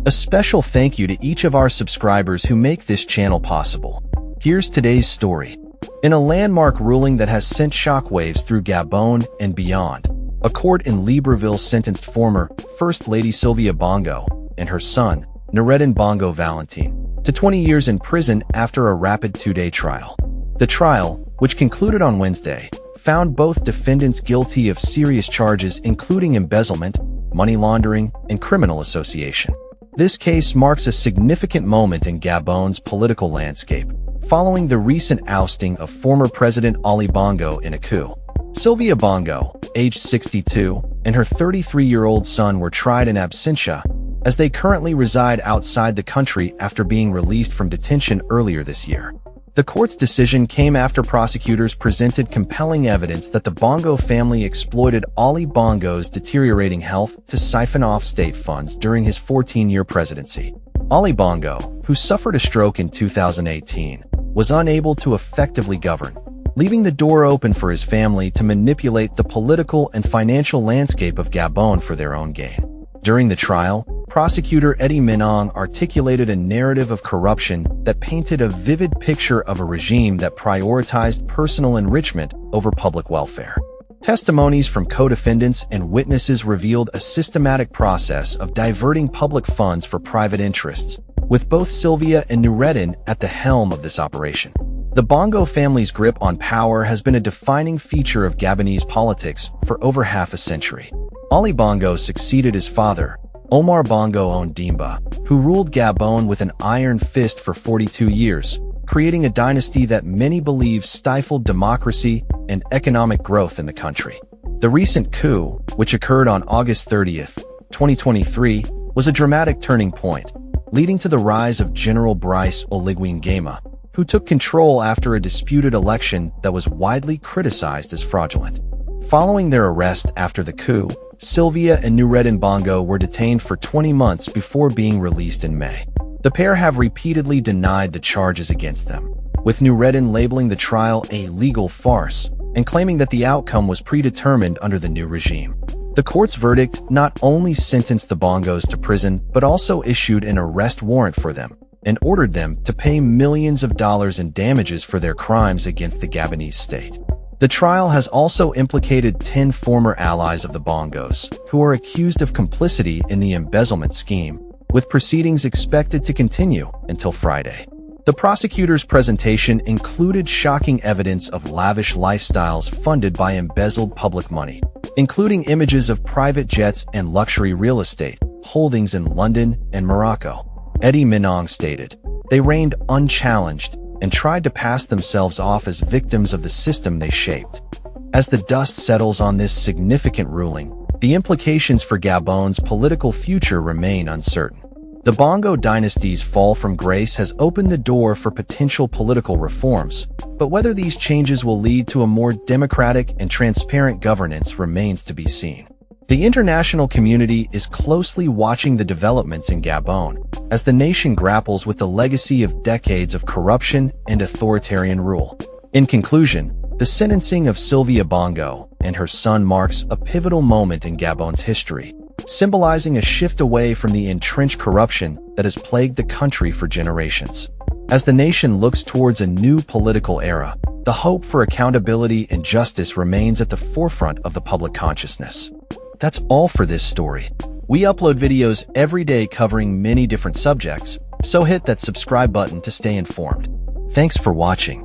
A special thank you to each of our subscribers who make this channel possible. Here's today's story. In a landmark ruling that has sent shockwaves through Gabon and beyond, a court in Libreville sentenced former First Lady Sylvia Bongo and her son, Noureddin Bongo Valentin, to 20 years in prison after a rapid two-day trial. The trial, which concluded on Wednesday, found both defendants guilty of serious charges including embezzlement, money laundering, and criminal association. This case marks a significant moment in Gabon's political landscape, following the recent ousting of former President Ali Bongo in a coup. Sylvia Bongo, aged 62, and her 33-year-old son were tried in absentia, as they currently reside outside the country after being released from detention earlier this year. The court's decision came after prosecutors presented compelling evidence that the Bongo family exploited Ali Bongo's deteriorating health to siphon off state funds during his 14-year presidency. Ali Bongo, who suffered a stroke in 2018, was unable to effectively govern, leaving the door open for his family to manipulate the political and financial landscape of Gabon for their own gain. During the trial, prosecutor Eddie Minong articulated a narrative of corruption that painted a vivid picture of a regime that prioritized personal enrichment over public welfare. Testimonies from co-defendants and witnesses revealed a systematic process of diverting public funds for private interests, with both Sylvia and Noureddin at the helm of this operation. The Bongo family's grip on power has been a defining feature of Gabonese politics for over half a century. Ali Bongo succeeded his father, Omar Bongo Ondimba, who ruled Gabon with an iron fist for 42 years, creating a dynasty that many believe stifled democracy and economic growth in the country. The recent coup, which occurred on August 30th, 2023, was a dramatic turning point, leading to the rise of General Brice Oligui Nguema, who took control after a disputed election that was widely criticized as fraudulent. Following their arrest after the coup, Sylvia and Noureddin Bongo were detained for 20 months before being released in May. The pair have repeatedly denied the charges against them, with Noureddin labeling the trial a legal farce and claiming that the outcome was predetermined under the new regime. The court's verdict not only sentenced the Bongos to prison but also issued an arrest warrant for them and ordered them to pay millions of dollars in damages for their crimes against the Gabonese state. The trial has also implicated 10 former allies of the Bongos, who are accused of complicity in the embezzlement scheme, with proceedings expected to continue until Friday. The prosecutor's presentation included shocking evidence of lavish lifestyles funded by embezzled public money, including images of private jets and luxury real estate holdings in London and Morocco. Eddie Minong stated, "They reigned unchallenged and tried to pass themselves off as victims of the system they shaped." As the dust settles on this significant ruling, the implications for Gabon's political future remain uncertain. The Bongo dynasty's fall from grace has opened the door for potential political reforms, but whether these changes will lead to a more democratic and transparent governance remains to be seen. The international community is closely watching the developments in Gabon, as the nation grapples with the legacy of decades of corruption and authoritarian rule. In conclusion, the sentencing of Sylvia Bongo and her son marks a pivotal moment in Gabon's history, symbolizing a shift away from the entrenched corruption that has plagued the country for generations. As the nation looks towards a new political era, the hope for accountability and justice remains at the forefront of the public consciousness. That's all for this story. We upload videos every day covering many different subjects, so hit that subscribe button to stay informed. Thanks for watching.